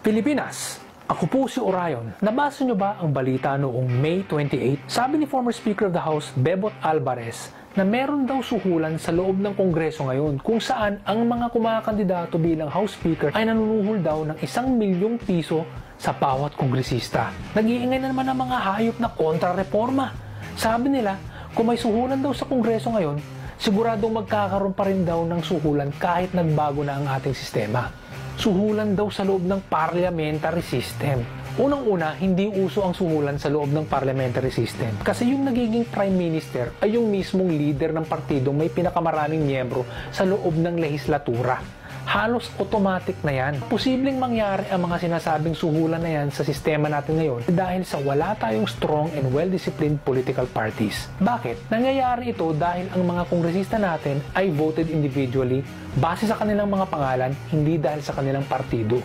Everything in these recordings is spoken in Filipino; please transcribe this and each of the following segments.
Pilipinas, ako po si Orion. Nabasa nyo ba ang balita noong May 28? Sabi ni former Speaker of the House, Bebot Alvarez, na meron daw suhulan sa loob ng Kongreso ngayon kung saan ang mga kumakandidato bilang House Speaker ay nanunuhol daw ng 1 milyong piso sa bawat kongresista. Nag-iingay na naman ang mga hayop na kontra-reforma. Sabi nila, kung may suhulan daw sa Kongreso ngayon, siguradong magkakaroon pa rin daw ng suhulan kahit nagbago na ang ating sistema. Suhulan daw sa loob ng parliamentary system. Unang-una, hindi uso ang suhulan sa loob ng parliamentary system. Kasi yung nagiging prime minister ay yung mismong leader ng partidong may pinakamaraming miyembro sa loob ng lehislatura. Halos automatic na yan. Posibleng mangyari ang mga sinasabing suhulan na yan sa sistema natin ngayon dahil sa wala tayong strong and well-disciplined political parties. Bakit? Nangyayari ito dahil ang mga kongresista natin ay voted individually base sa kanilang mga pangalan, hindi dahil sa kanilang partido.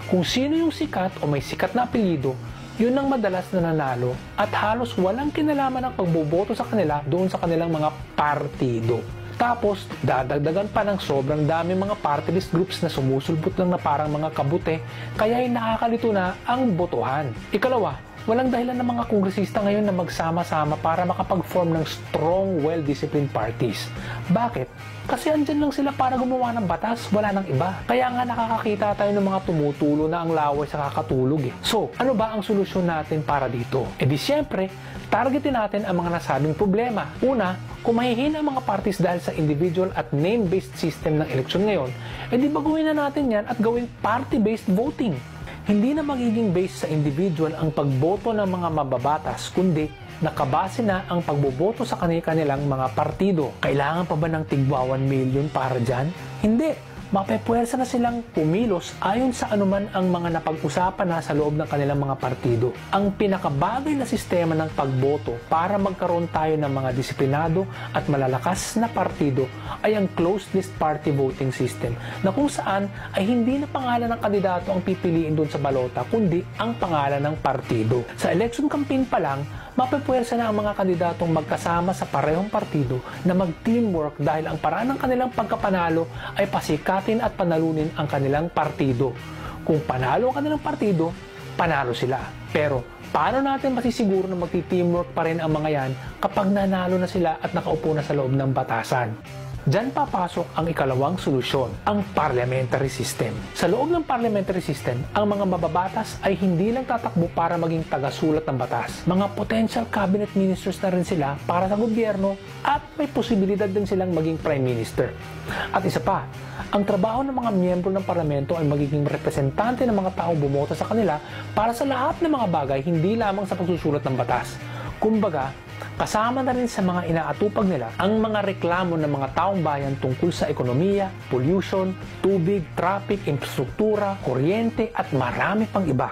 Kung sino yung sikat o may sikat na apelyido, yun ang madalas na nanalo at halos walang kinalaman ng pagboboto sa kanila doon sa kanilang mga partido. Tapos, dadagdagan pa ng sobrang dami mga party list groups na sumusulpot lang na parang mga kabute, kaya ay nakakalito na ang botohan. Ikalawa, walang dahilan ng mga kongresista ngayon na magsama-sama para makapag-form ng strong, well-disciplined parties. Bakit? Kasi andyan lang sila para gumawa ng batas, wala nang iba. Kaya nga nakakakita tayo ng mga tumutulo na ang laway sa kakatulog eh. So, ano ba ang solusyon natin para dito? E di siyempre, targetin natin ang mga nasabing problema. Una, kung mahihina ang mga parties dahil sa individual at name-based system ng eleksyon ngayon, edi baguhin na natin yan at gawing party-based voting. Hindi na magiging based sa individual ang pagboto ng mga mababatas, kundi nakabase na ang pagboboto sa kanilang mga partido. Kailangan pa ba ng tigwa 1 million para dyan? Hindi. Mapepwersa na silang pumilos ayon sa anuman ang mga napag-usapan na sa loob ng kanilang mga partido. Ang pinakabagay na sistema ng pagboto para magkaroon tayo ng mga disiplinado at malalakas na partido ay ang closed list party voting system na kung saan ay hindi na pangalan ng kandidato ang pipiliin doon sa balota kundi ang pangalan ng partido. Sa election campaign pa lang, mapepwersa na ang mga kandidatong magkasama sa parehong partido na mag-teamwork dahil ang paraan ng kanilang pagkapanalo ay pasikatin at panalunin ang kanilang partido. Kung panalo ang kanilang partido, panalo sila. Pero paano natin masisiguro na magti-teamwork pa rin ang mga yan kapag nanalo na sila at nakaupo na sa loob ng batasan? Diyan papasok ang ikalawang solusyon, ang parliamentary system. Sa loob ng parliamentary system, ang mga mababatas ay hindi lang tatakbo para maging tagasulat ng batas. Mga potential cabinet ministers na rin sila para sa gobyerno at may posibilidad din silang maging prime minister. At isa pa, ang trabaho ng mga miyembro ng parlamento ay magiging representante ng mga taong bumoto sa kanila para sa lahat ng mga bagay, hindi lamang sa pagsusulat ng batas. Kumbaga, kasama na rin sa mga inaatupag nila ang mga reklamo ng mga taong bayan tungkol sa ekonomiya, pollution, tubig, traffic, infrastruktura, kuryente at marami pang iba.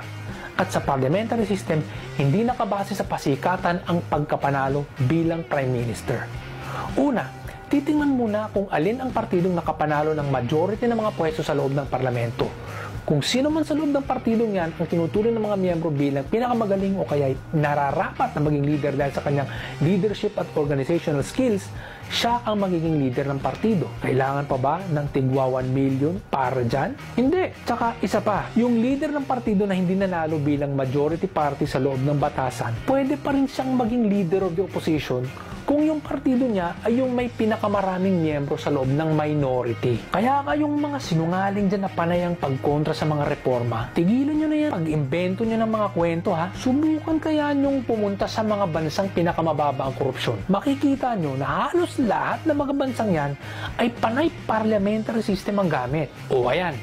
At sa parliamentary system, hindi nakabase sa pasikatan ang pagkapanalo bilang prime minister. Una, titingnan muna kung alin ang partidong nakapanalo ng majority ng mga pwesto sa loob ng parlamento. Kung sino man sa loob ng partidong yan ang tinuturing ng mga miyembro bilang pinakamagaling o kaya nararapat na maging leader dahil sa kanyang leadership at organizational skills, siya ang magiging leader ng partido. Kailangan pa ba ng tigwa 1 million para dyan? Hindi. Tsaka isa pa, yung leader ng partido na hindi nanalo bilang majority party sa loob ng batasan, pwede pa rin siyang maging leader of the opposition kung yung partido niya ay yung may pinakamaraming miyembro sa loob ng minority. Kaya kayong mga sinungaling dyan na panayang pagkontra sa mga reforma, tigilan nyo na yan. Pag-imbento nyo ng mga kwento ha, subukan kaya nyong pumunta sa mga bansang pinakamababa ang korupsyon. Makikita nyo na halos lahat ng mga bansang yan ay panay parliamentary system ang gamit. O ayan,